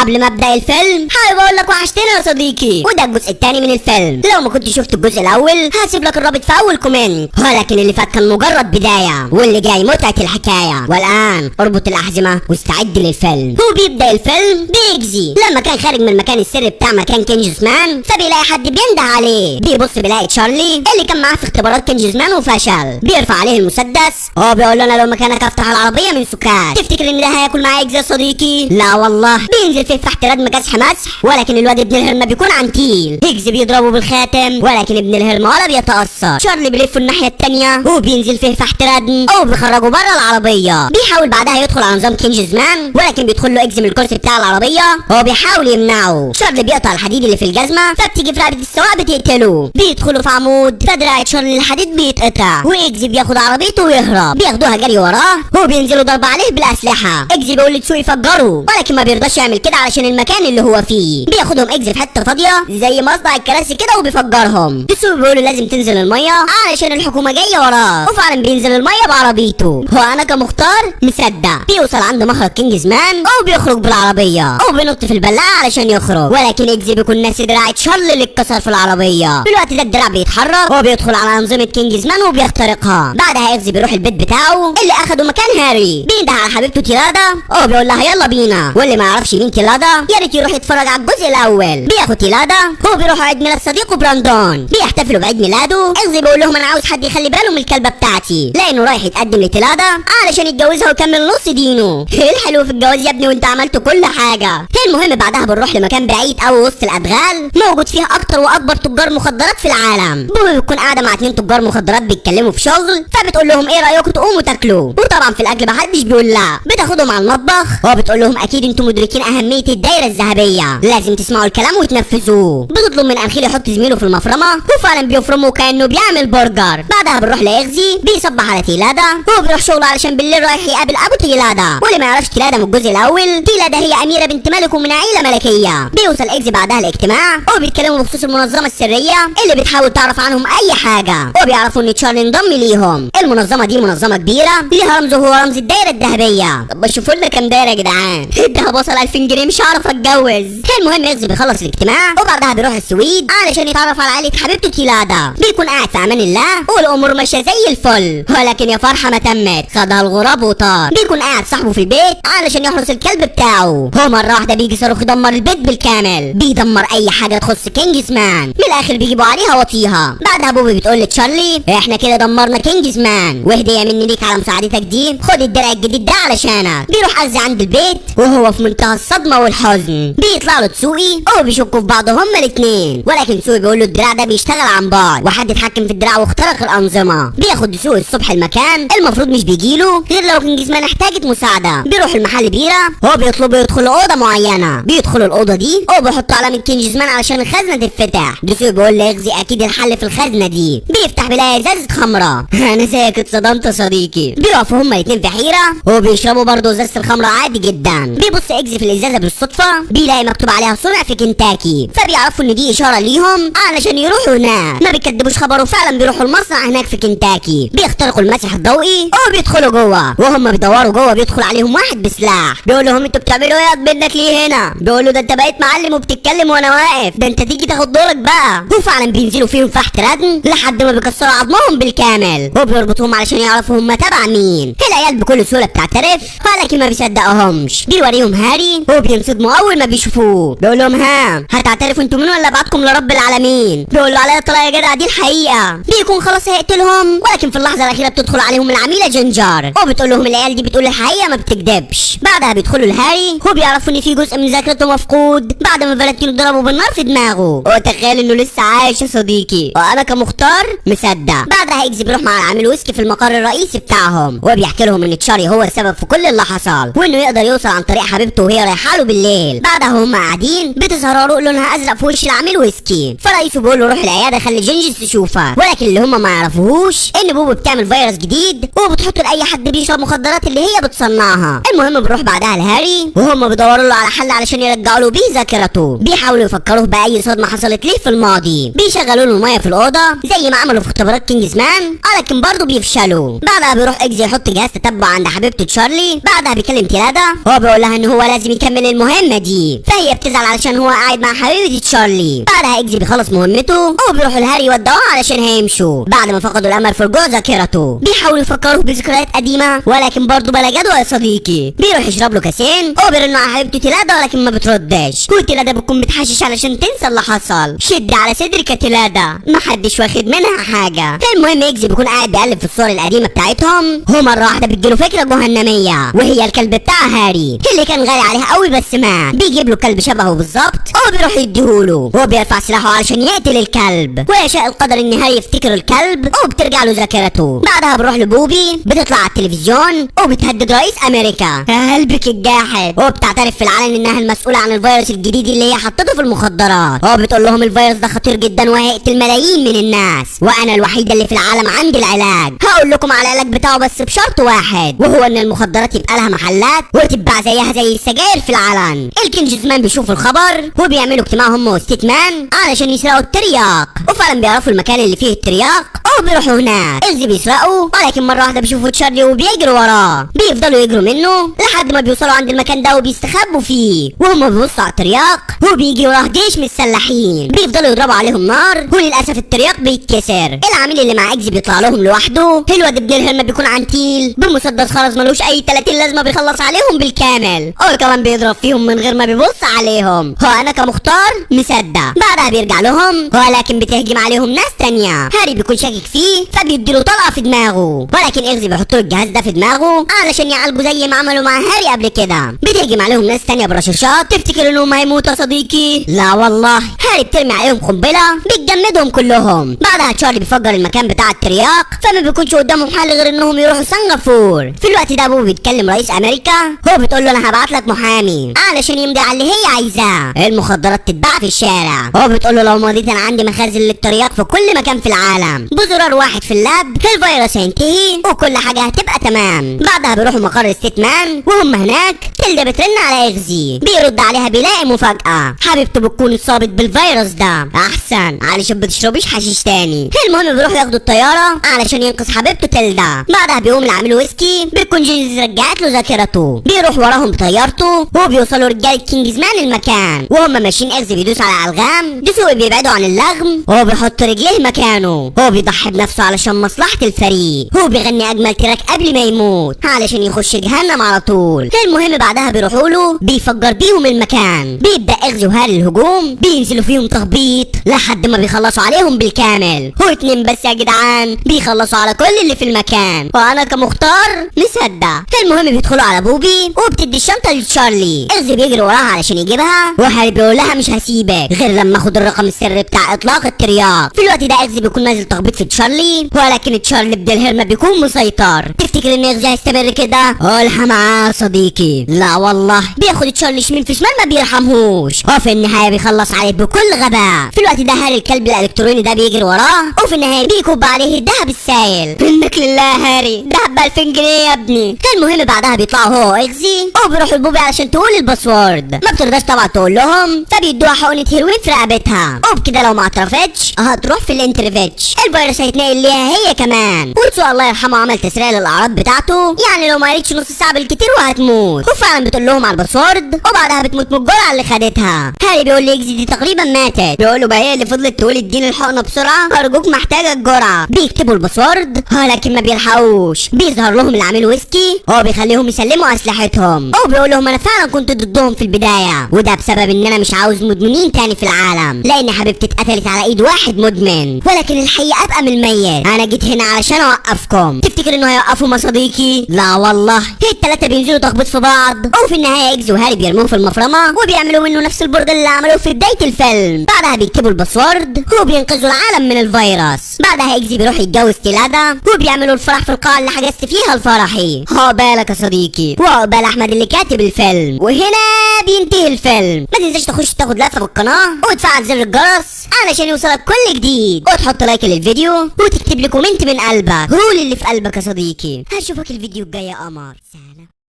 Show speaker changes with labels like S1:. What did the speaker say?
S1: قبل ما ابدا الفيلم حابب اقول لك وحشتنا يا صديقي، وده الجزء الثاني من الفيلم. لو ما كنت شفت الجزء الاول هسيب لك الرابط في اول كومنت، ولكن اللي فات كان مجرد بدايه واللي جاي متعه الحكايه. والان اربط الاحزمه واستعد للفيلم. هو بيبدا الفيلم بيجزي لما كان خارج من المكان السري بتاع مكان كنجز مان، فبيلاقي حد بينده عليه. بيبص بيلاقي تشارلي اللي كان معاه في اختبارات كنجز مان وفشل. بيرفع عليه المسدس، هو بيقول له انا لو مكانك افتح العربيه من سكات. تفتكر ان ده هياكل معايا اجزاء يا صديقي؟ لا والله، بينزل فيه تحت ردم كسح مسح، ولكن الواد ابن الهرمه بيكون عنتيل. هيجز بيضربه بالخاتم، ولكن ابن الهرمه ولا بيتاثر. شارلي بيلف الناحيه الثانيه وبينزل فيه تحت ردم او بيخرجه بره العربيه. بيحاول بعدها يدخل على نظام كنجز مان، ولكن بيدخل له اجز من الكرسي بتاع العربيه. هو بيحاول يمنعه. شارلي بيقطع الحديد اللي في الجزمه، فبتيجي في رقبه السواق بتقتله. بيدخلوا في عمود، فدراع شارلي الحديد بيتقطع، واجز بياخد عربيته ويهرب. بياخدوها جري وراه وبينزلوا ضرب عليه بالاسلحه. اجز بيقول لتسوق يفجره، ولكن ما بيرضاش يعمل كده علشان المكان اللي هو فيه. بياخدهم اجز في حته فاضيه زي مصنع الكراسي كده وبيفجرهم. تسوق بيقول له لازم تنزل الميه علشان الحكومه جايه وراه، وفعلا بينزل الميه بعربيته. وانا كمختار مصدق. بيوصل عند مخرج كنجز مان او بيخرج بالعربيه او بينط في البلاعه علشان يخرج، ولكن اجز بيكون ناسي دراع تشارلي اللي اتكسر في العربيه. في الوقت ده الدراع بيتحرك وبيدخل على انظمه كنجز مان وبيخترقها. بعدها اجز بيروح البيت بتاعه اللي اخده مكان هاري. بينده على حبيبته تيلادا او بيقول لها يلا بينا، واللي ما يعرفش مين تيلادا يا ريت يروح يتفرج على الجزء الاول. بياخد تيلادا هو بيروح عيد ميلاد صديقه براندون. بيحتفلوا بعيد ميلاده. اجز بيقول لهم انا عاوز حد يخلي باله من الكلبه بتاعتي، لانه رايح يتقدم لتيلادا علشان يتجوزها ويكمل نص دينه. ايه الحلو في الجواز يا ابني وانت عملت كل حاجه. المهم بعدها بنروح لمكان بعيد قوي وسط الادغال، موجود فيها اكتر واكبر تجار مخدرات في العالم. بوبي بتكون قاعده مع 2 تجار مخدرات بيتكلموا في شغل، فبتقول لهم ايه رايكم تقوموا تاكلوا؟ وطبعا في الاكل محدش بيقول لا. بتاخدهم على المطبخ وبتقول لهم اكيد انتم مدركين اهميه الدايره الذهبيه، لازم تسمعوا الكلام وتنفذوه. بتطلب من انخيل يحط زميله في المفرمه، وفعلا بيفرمه كانه بيعمل برجر. بعدها بنروح لاغزي بيصبح على تيلادا، هو بيروح شغله علشان بالليل رايح يقابل ابو تيلادا. واللي ما يعرفش تيلادا من الجزء الاول، تيلادا هي اميره بنت ملك ومن عيله ملكيه. بيوصل اغزي بعدها الاجتماع وبيتكلموا بخصوص المنظمه السريه اللي بتحاول تعرف عنهم اي حاجه، وبيعرفوا ان تشارلي انضم ليهم. المنظمه دي منظمه كبيره ليها رمز وهو رمز الدايره الذهبيه. طب شوفوا لنا كام دايره يا جدعان، الدهب وصل 2000 جنيه مش هعرف اتجوز. المهم اغزي بيخلص الاجتماع وبعدها بيروح السويد علشان يتعرف على عائله حبيبته تيلادا. بيكون قاعد في امان الله والامور ماشيه زي الفل، ولكن يا فرحه ما تمت، خدها الغراب وطار. بيكون قاعد صاحبه في البيت علشان يحرس الكلب بتاعه. هو مره واحده بيجي صاروخ يدمر البيت بالكامل، بيدمر اي حاجه تخص كينجز مان. من الاخر بيجيبوا عليها وطيها. بعدها بوبي بتقول لتشارلي احنا كده دمرنا كينجز مان، وهديه مني ليك على مساعدتك دي، خد الدرع الجديد ده علشانك. بيروح اغزي عند البيت وهو في منتهى الصدمه والحزن. بيطلع له تسوقي وبيشكوا في بعض هما الاثنين، ولكن تسوقي بيقول له الدراع ده بيشتغل عن بعد وحد اتحكم في الدراع واخترق الانظمه. بياخد تسوقي الصبح المكان المفروض مش بيجيله غير لو كينجز مان احتاجت مساعده. بيروح المحل بيره، هو بيطلب يدخل اوضه معينه. بيدخل الاوضه دي وبيحط علامه كينجز مان علشان الخزنه تتفتح. تسوقي بيقول لاغزي اكيد الحل في الخزنه دي. بيفتح بيلاقي ازازه خمره. انا زيك اتصدمت يا صديقي. بيقفوا هما الاثنين في حيره وبيشربوا برضه ازازه الخمره عادي جدا. بيبص اغزي في الازازه بالصدفه بيلاقي مكتوب عليها صنع في كنتاكي، فبيعرفوا ان دي اشاره ليهم علشان يروحوا هناك. ما بيكدبوش خبر وفعلا بيروحوا المصنع هناك في كنتاكي. بيخترقوا المسح الضوئي وبيدخلوا جوه، وهم بيدوروا جوه بيدخل عليهم واحد بسلاح. بيقول لهم انتوا بتعملوا ايه منك ليه هنا؟ بيقول له ده انت بقيت معلم وبتتكلم وانا واقف، ده انت تيجي تاخد دورك بقى. وفعلا بينزلوا فيهم فحت ردم لحد ما بيكسروا عظمهم بالكامل وبيربطوهم علشان يعرفوا هم تبع مين. العيال بكل سهوله بتعترف ولكن ما بيصدقوهمش. بيوريهم هاري وبينصدموا اول ما بيشوفوه. بيقول لهم ها هتعترفوا انتوا مين ولا ابعتكم لرب العالمين؟ بيقول له عليا طلع يا جدع دي الحقيقه. بيكون خلاص هيقتلهم، ولكن في اللحظه الاخيره بتدخل عليهم العميله جنجر وبتقول لهم العيال دي بتقول الحقيقه ما بتكدبش. بعدها بيدخلوا لهاري وبيعرفوا ان في جزء من ذاكرته مفقود بعد ما فالنتينو ضربه بالنار في دماغه. وتخيل انه لسه عايش يا صديقي، وانا كمختار مصدق. بعدها اكزي بيروح مع العميل ويسكي في المقر الرئيسي بتاعهم وبيحكي لهم ان تشارلي هو السبب في كل اللي حصل، وانه يقدر يوصل عن طريق حبيبته وهي رايحه له بالليل. بعدها هم قاعدين بتظهر عروق لونها ازرق في وش العميل ويسكي، فرئيسه بيقول له روح العياده خلي جنجز تشوفها. ولكن اللي هم ما يعرفوهوش ان بوبو بتعمل فيروس جديد وبتحطه لاي حد بيشرب مخدرات اللي هي بتصنعها. المهم بنروح بعدها لهاري وهم بيدوروا له على حل علشان يرجعوا له بيه ذاكرته. بيحاولوا يفكروه باي صدمه حصلت ليه في الماضي. بيشغلوا له الميه في الاوضه زي ما عملوا في اختبارات كينجز مان، ولكن برضه بيفشلوا. بعدها بيروح اكزي يحط جهاز تتبع عند حبيبته تشارلي. بعدها بيكلم تيلادا وهو بيقول لها ان هو لازم يكمل المهمة دي، فهي بتزعل علشان هو قاعد مع حبيبة تشارلي. بعدها اكزي بيخلص مهمته وبيروحوا لهاري يودعوه علشان هيمشوا بعد ما فقدوا الامل في رجوع ذاكرته. بيحاولوا يفكروا بذكريات قديمة ولكن برضه بلا جدوى يا صديقي. بيروح يشرب له كاسين وبيرنوا على حبيبته تيلادا ولكن ما بتردش. وتيلادا بتكون بتحشش علشان تنسى اللي حصل. شد على صدرك يا تيلادا، محدش واخد منها حاجة. المهم اكزي بيكون قاعد بيقلب في الصور القديمة بتاعتهم ومرة واحدة بتجيله فكرة جهنمية وهي الكلب بتاع هاري اللي كان غالي عليه قوي بس مات. بيجيب له كلب شبهه بالظبط وبيروح يديهوله وبيرفع سلاحه علشان يقتل الكلب. ويشاء القدر ان هاري يفتكر الكلب وبترجع له ذاكرته. بعدها بروح لبوبي بتطلع على التلفزيون وبتهدد رئيس امريكا قلبك الجاحد وبتعترف في العلن انها المسؤولة عن الفيروس الجديد اللي هي حطته في المخدرات. وبتقول لهم الفيروس ده خطير جدا وهيقتل ملايين من الناس وانا الوحيدة اللي في العالم عندي العلاج. هقول لكم على العلاج بتاعه بس بشرط واحد وهو ان المخدرات يبقى لها محلات وتتباع زيها زي السجاير في العلن. الكنجزمان بيشوفوا الخبر وبيعملوا اجتماع هم وستيتمان علشان يسرقوا الترياق وفعلا بيعرفوا المكان اللي فيه الترياق وبيروحوا هناك. اكزي بيسرقوا ولكن مرة واحدة بيشوفوا تشارلي وبيجروا وراه. بيفضلوا يجروا منه لحد ما بيوصلوا عند المكان ده وبيستخبوا فيه وهم بيبصوا على الترياق وبيجي وراه جيش من السلاحين. بيفضلوا يضربوا عليهم نار وللاسف الترياق بيتكسر. العميل اللي مع اكزي بيطلع لهم لوحده. الواد ابن الهرمة بيكون عنتيل بمسدس خرز ملوش اي 30 لازمة بيخلص عليهم بالكامل وكمان بيضرب فيهم من غير ما بيبص عليهم. هو انا كمختار مصدق. بعدها بيرجع لهم ولكن بتهجم عليهم ناس تانية. هاري بيكون شاكك فيه فبيديله طلقة في دماغه ولكن اكزي بيحط له الجهاز ده في دماغه علشان يعالجه زي ما عملوا مع هاري قبل كده. بتهجم عليهم ناس تانية برشاشات. تفتكر انهم هيموتوا يا صديقي؟ لا والله. هاري بترمي عليهم قنبلة بتجمدهم كلهم. بعدها تشارلي بيفجر المكان بتاع الترياق فما بيكونش قدامهم حل غير انهم يروحوا سنغافور. في الوقت ده ابوه بيتكلم رئيس امريكا. هو بتقول له انا هبعت لك محامي علشان يمضي على اللي هي عايزاه. المخدرات تتباع في الشارع. هو بتقول له لو مضيت انا عندي مخازن للترياق في كل مكان في العالم بزرار واحد في اللاب الفيروس هينتهي وكل حاجه هتبقى تمام. بعدها بيروحوا مقر ستيتمان وهم هناك تلدا بترن على اكزي. بيرد عليها بيلاقي مفاجاه حبيبته بتكون اتصابت بالفيروس ده احسن علشان بتشربيش حشيش تاني. المهم بيروحوا ياخدوا الطياره علشان ينقذ حبيبته تلدا. بعدها بيقوم لعامل ويسكي بتكون جينيز رجعت له ذاكرته. بيروح وراهم بطيارته وبيوصلوا رجاله كينجزمان المكان وهم ماشيين. اكزي بيدوس على الغام دسوقي بيبعدوا عن اللغم وهو بيحط رجليه مكانه. هو بيضحي بنفسه علشان مصلحه الفريق. هو بيغني اجمل تراك قبل ما يموت علشان يخش جهنم على طول. المهم بعدها بيروحوا له بيفجر بيهم المكان. بيبدا اكزي وهاري الهجوم بينزلوا فيهم تخبيط لحد ما بيخلصوا عليهم بالكامل. هو اتنين بس يا جدعان بيخلصوا على كل اللي في المكان وانا كمختار مصدق. المهم بيدخلوا على بوبي وبتدي الشنطه لتشارلي. اكزي بيجري وراها علشان يجيبها وهاري بيقول لها مش هسيبك غير لما اخد الرقم السري بتاع اطلاق الترياق. في الوقت ده اكزي بيكون نازل تخبيط في تشارلي ولكن تشارلي ابن الهرمة بيكون مسيطر. تفتكر ان اكزي هيستمر كده؟ قولها معاه صديقي. لا والله بياخد تشارلي شمال في شمال ما بيرحمهوش وفي النهايه بيخلص عليه بكل غباء. في الوقت ده هاري الكلب الالكتروني ده بيجري وراه وفي النهايه بيكب عليه الذهب السائل. منك لله هاري دهب ب 2000 جنيه يا ابني. المهم بعدها بيطلعوا هو واكزي وبيروحوا لبوبي علشان تقول الباسورد. ما بترضاش طبعا تقول لهم فبيدوها حقنه هيروين في رقبتها وبكده لو ما اعترفتش هتروح في الانترفيتش. الفيروس هيتنقل ليها هي كمان. وتسوى الله يرحمه عمل تسريع للاعراض بتاعته يعني لو ما قالتش نص ساعه بالكتير وهتموت. وفعلا بتقول لهم على الباسورد وبعدها بتموت من الجرعه اللي خدتها. هاري بيقول لاكزي دي تقريبا ماتت. بيقول له بقى هي اللي فضلت تقول اديني الحقنه بسرعه ارجوك محتاجه الجرعه. بيكتبوا الباسورد ولكن ما بيلحقوش. بيظهر لهم اللي عامل ويسكي هو بيخليهم يسلموا اسلحتهم وبيقول لهم انا فعلا كنت ضدهم في البدايه وده بسبب ان انا مش عاوز مدمنين تاني في العالم لان حبيبتي اتقتلت على ايد واحد مدمن ولكن الحقيقه ابقى من الميت. انا جيت هنا علشان اوقفكم. تفتكر انه هيوقفهم يا صديقي؟ لا والله. هي الثلاثه بينزلوا تخبط في بعض وفي النهايه اكزي وهاري بيرموه في المفرمه وبيعملوا منه نفس البرج اللي عملوه في بدايه الفيلم. بعدها بيكتبوا الباسورد وبينقذوا العالم من الفيروس. بعدها اكزي بيروح يتجوز تيلادا وبيعملوا الفرح في القاعه اللي حجزت فيها الفرحي. عقبالك يا صديقي وعقبال احمد اللي كاتب الفيلم. وهنا بينتهي الفيلم. ما تنساش تخش تاخد لفه بالقناه وتفعل زر الجرس علشان يوصلك كل جديد وتحط لايك للفيديو وتكتب لي كومنت من قلبك. قول اللي في قلبك يا صديقي. هشوفك الفيديو الجاي يا قمر. سلام.